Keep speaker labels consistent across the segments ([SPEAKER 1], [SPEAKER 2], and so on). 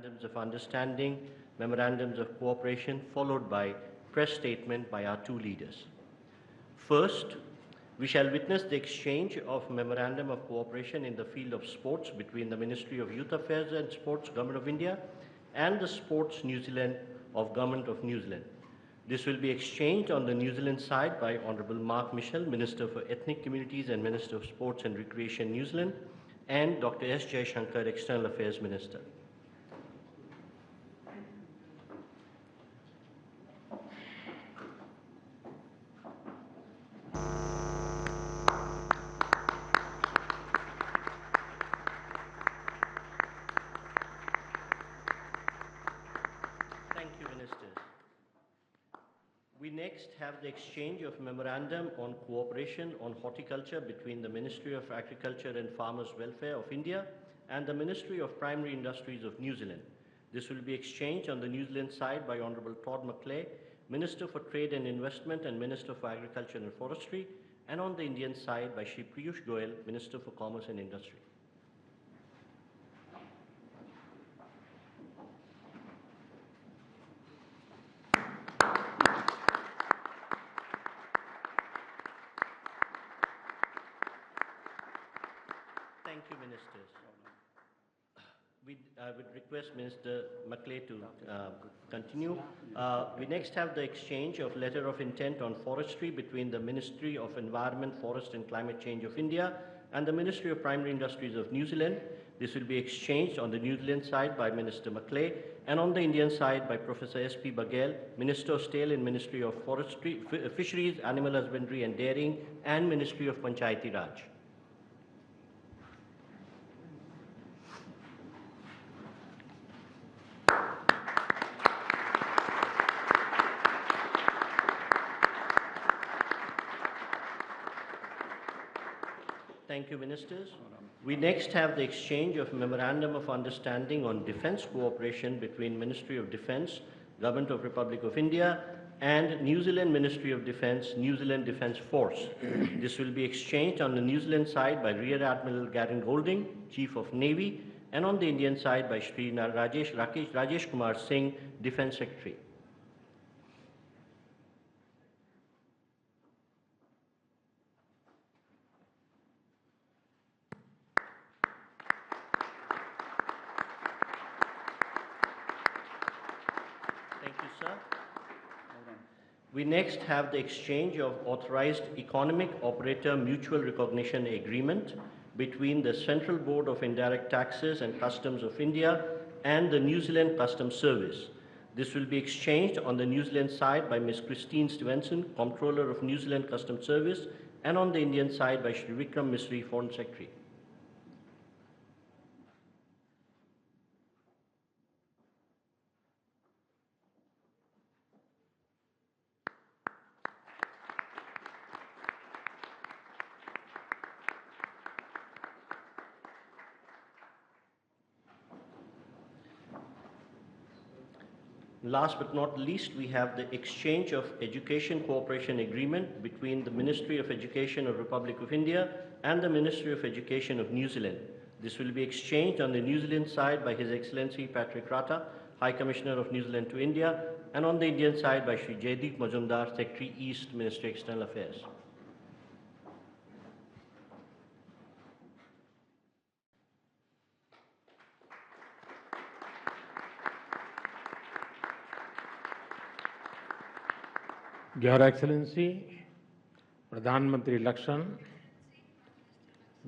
[SPEAKER 1] memorandums of understanding, memorandums of cooperation, followed by press statement by our two leaders. First, we shall witness the exchange of memorandum of cooperation in the field of sports between the Ministry of Youth Affairs and Sports, Government of India, and the Sports New Zealand of Government of New Zealand. This will be exchanged on the New Zealand side by Honourable Mark Mitchell, Minister for Ethnic Communities and Minister of Sports and Recreation, New Zealand, and Dr. S. Jaishankar, External Affairs Minister. Thank you, Ministers. We next have the exchange of memorandum on cooperation on horticulture between the Ministry of Agriculture and Farmers Welfare of India and the Ministry of Primary Industries of New Zealand. This will be exchanged on the New Zealand side by Honourable Todd McClay, Minister for Trade and Investment and Minister for Agriculture and Forestry, and on the Indian side by Shri Piyush Goyal, Minister for Commerce and Industry. Thank you, Ministers. I would request Minister McClay to continue. We next have the exchange of letter of intent on forestry between the Ministry of Environment, Forest and Climate Change of India and the Ministry of Primary Industries of New Zealand. This will be exchanged on the New Zealand side by Minister McClay and on the Indian side by Professor S.P. Baghel, Minister of Steel in Ministry of Forestry, Fisheries, Animal Husbandry and Dairying and Ministry of Panchayati Raj. Thank you, Ministers. We next have the exchange of Memorandum of Understanding on Defence Cooperation between Ministry of Defence, Government of Republic of India and New Zealand Ministry of Defence, New Zealand Defence Force. This will be exchanged on the New Zealand side by Rear Admiral Garen Golding, Chief of Navy, and on the Indian side by Shri Rajesh Kumar Singh, Defence Secretary. Thank you, sir. We next have the exchange of Authorized Economic Operator Mutual Recognition Agreement between the Central Board of Indirect Taxes and Customs of India and the New Zealand Customs Service. This will be exchanged on the New Zealand side by Ms. Christine Stevenson, Comptroller of New Zealand Customs Service, and on the Indian side by Shri Vikram Misri, Foreign Secretary. Last but not least, we have the exchange of Education Cooperation Agreement between the Ministry of Education of Republic of India and the Ministry of Education of New Zealand. This will be exchanged on the New Zealand side by His Excellency Patrick Rata, High Commissioner of New Zealand to India, and on the Indian side by Shri Jaideep Majumdar, Secretary East, Ministry of External Affairs.
[SPEAKER 2] Your excellency, प्रधानमंत्री लक्षण,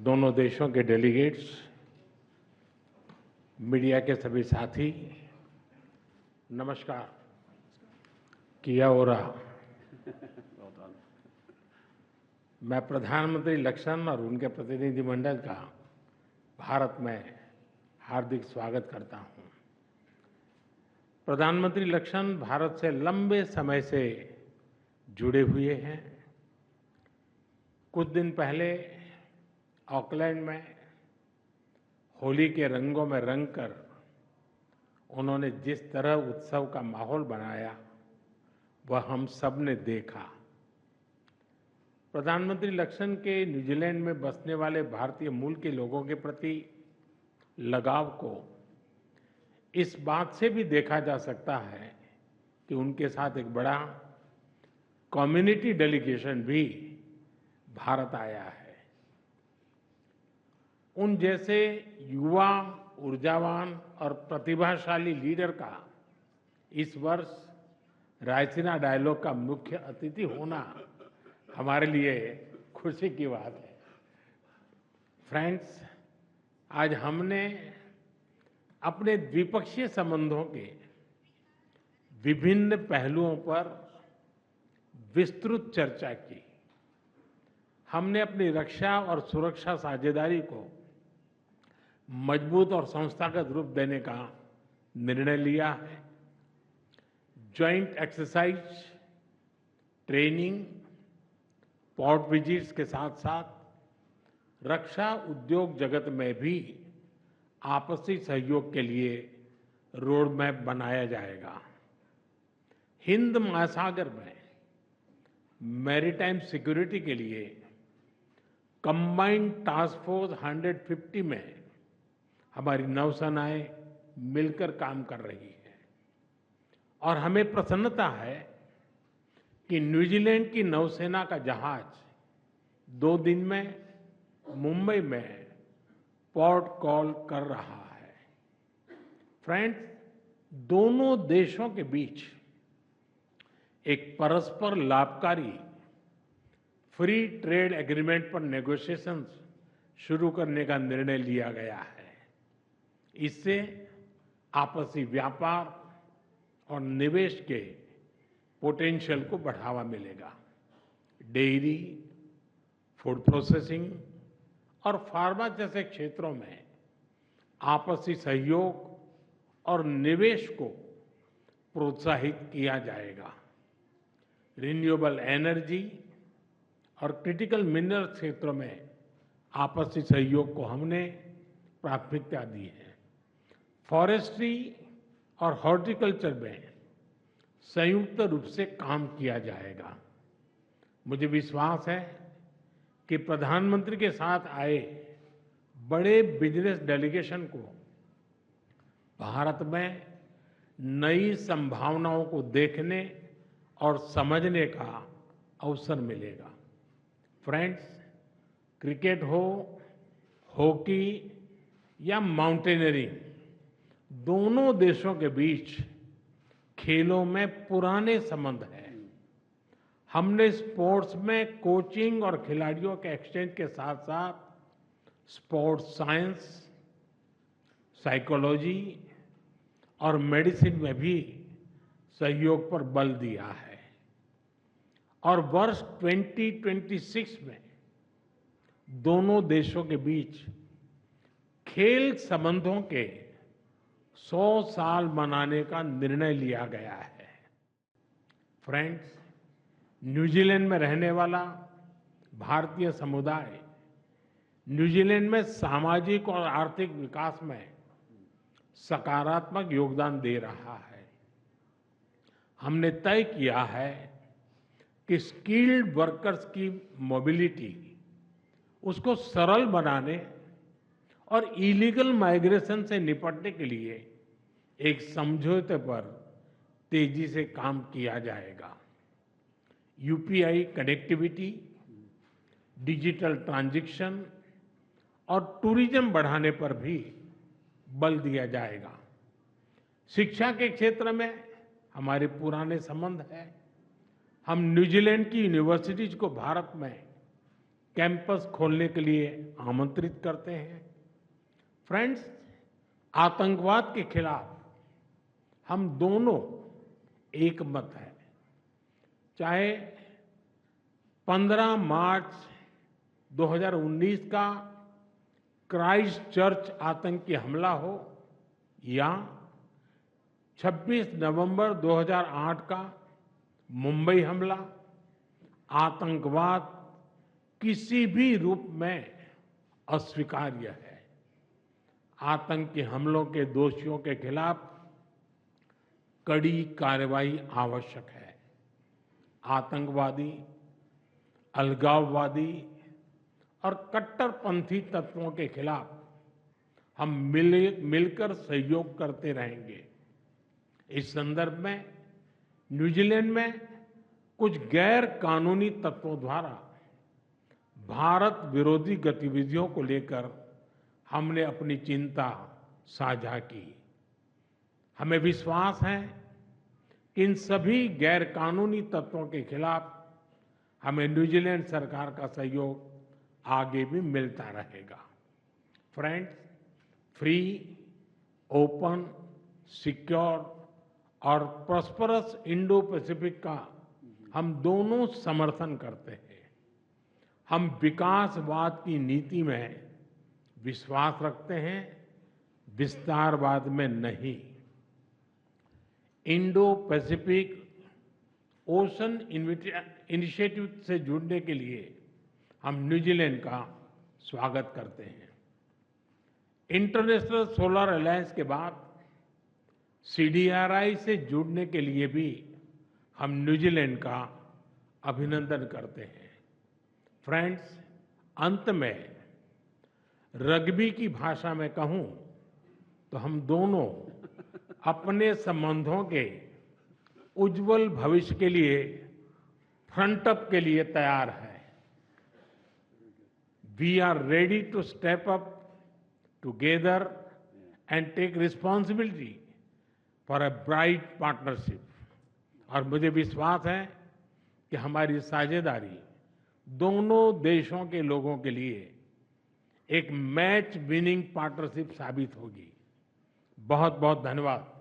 [SPEAKER 2] दोनों देशों के delegates, media के सभी साथी, नमस्कार। किया हो रहा। मैं प्रधानमंत्री लक्षण और उनके प्रतिनिधिमंडल का भारत में हार्दिक स्वागत करता हूं। प्रधानमंत्री लक्षण भारत से लंबे समय से जुड़े हुए हैं। कुछ दिन पहले ऑकलैंड में होली के रंगों में रंगकर उन्होंने जिस तरह उत्सव का माहौल बनाया वह हम सब ने देखा। प्रधानमंत्री लक्षण के न्यूजीलैंड में बसने वाले भारतीय मूल के लोगों के प्रति लगाव को इस बात से भी देखा जा सकता है कि उनके साथ एक बड़ा कम्युनिटी डेलीगेशन भी भारत आया है। उन जैसे युवा, ऊर्जावान और प्रतिभाशाली लीडर का इस वर्ष रायसीना डायलॉग का मुख्य अतिथि होना हमारे लिए खुशी की बात है। फ्रेंड्स, आज हमने अपने द्विपक्षीय संबंधों के विभिन्न पहलुओं पर विस्तृत चर्चा की। हमने अपनी रक्षा और सुरक्षा साझेदारी को मजबूत और संस्थागत रूप देने का निर्णय लिया है। Joint exercise, training, port visits के साथ साथ रक्षा उद्योग जगत में भी आपसी सहयोग के लिए रोड मैप बनाया जाएगा। हिंद महासागर में मैरीटाइम सिक्योरिटी के लिए कंबाइंड टास्क फोर्स 150 में हमारी नौसेनाएं मिलकर काम कर रही है और हमें प्रसन्नता है कि न्यूजीलैंड की नौसेना का जहाज 2 दिन में मुंबई में पोर्ट कॉल कर रहा है। फ्रेंड्स, दोनों देशों के बीच एक परस्पर लाभकारी फ्री ट्रेड एग्रीमेंट पर नेगोशिएशंस शुरू करने का निर्णय लिया गया है। इससे आपसी व्यापार और निवेश के पोटेंशियल को बढ़ावा मिलेगा। डेयरी, फूड प्रोसेसिंग और फार्मा जैसे क्षेत्रों में आपसी सहयोग और निवेश को प्रोत्साहित किया जाएगा। रिन्यूएबल एनर्जी और क्रिटिकल मिनरल क्षेत्रों में आपसी सहयोग को हमने प्राथमिकता दी है। फॉरेस्ट्री और हॉर्टिकल्चर में संयुक्त रूप से काम किया जाएगा। मुझे विश्वास है कि प्रधानमंत्री के साथ आए बड़े बिजनेस डेलीगेशन को भारत में नई संभावनाओं को देखने और समझने का अवसर मिलेगा। फ्रेंड्स, क्रिकेट हो, हॉकी या माउंटेनियरिंग, दोनों देशों के बीच खेलों में पुराने संबंध हैं। हमने स्पोर्ट्स में कोचिंग और खिलाड़ियों के एक्सचेंज के साथ साथ स्पोर्ट्स साइंस, साइकोलॉजी और मेडिसिन में भी सहयोग पर बल दिया है और वर्ष 2026 में दोनों देशों के बीच खेल संबंधों के 100 साल मनाने का निर्णय लिया गया है। फ्रेंड्स, न्यूजीलैंड में रहने वाला भारतीय समुदाय न्यूजीलैंड में सामाजिक और आर्थिक विकास में सकारात्मक योगदान दे रहा है। हमने तय किया है कि स्किल्ड वर्कर्स की मोबिलिटी उसको सरल बनाने और इलीगल माइग्रेशन से निपटने के लिए एक समझौते पर तेजी से काम किया जाएगा। यूपीआई कनेक्टिविटी, डिजिटल ट्रांजैक्शन और टूरिज्म बढ़ाने पर भी बल दिया जाएगा। शिक्षा के क्षेत्र में हमारे पुराने संबंध हैं। हम न्यूजीलैंड की यूनिवर्सिटीज को भारत में कैंपस खोलने के लिए आमंत्रित करते हैं। फ्रेंड्स, आतंकवाद के खिलाफ हम दोनों एक मत हैं। चाहे 15 मार्च 2019 का क्राइस्ट चर्च आतंकी हमला हो या 26 नवंबर 2008 का मुंबई हमला, आतंकवाद किसी भी रूप में अस्वीकार्य है। आतंकी हमलों के दोषियों के खिलाफ कड़ी कार्रवाई आवश्यक है। आतंकवादी, अलगाववादी और कट्टरपंथी तत्वों के खिलाफ हम मिलकर सहयोग करते रहेंगे। इस संदर्भ में न्यूजीलैंड में कुछ गैर कानूनी तत्वों द्वारा भारत विरोधी गतिविधियों को लेकर हमने अपनी चिंता साझा की। हमें विश्वास है कि इन सभी गैर कानूनी तत्वों के खिलाफ हमें न्यूजीलैंड सरकार का सहयोग आगे भी मिलता रहेगा। फ्रेंड्स, फ्री, ओपन, सिक्योर और प्रॉस्परस इंडो पैसिफिक का हम दोनों समर्थन करते हैं। हम विकासवाद की नीति में विश्वास रखते हैं, विस्तारवाद में नहीं। इंडो पैसिफिक ओशन इनिशिएटिव से जुड़ने के लिए हम न्यूजीलैंड का स्वागत करते हैं। इंटरनेशनल सोलर अलायंस के बाद CDRI से जुड़ने के लिए भी हम न्यूजीलैंड का अभिनंदन करते हैं। फ्रेंड्स, अंत में रग्बी की भाषा में कहूं तो हम दोनों अपने संबंधों के उज्जवल भविष्य के लिए फ्रंट अप के लिए तैयार हैं। We are ready to step up together and take responsibility for a bright partnership. और मुझे विश्वास है कि हमारी साझेदारी दोनों देशों के लोगों के लिए एक मैच विनिंग पार्टनरशिप साबित होगी। बहुत बहुत धन्यवाद।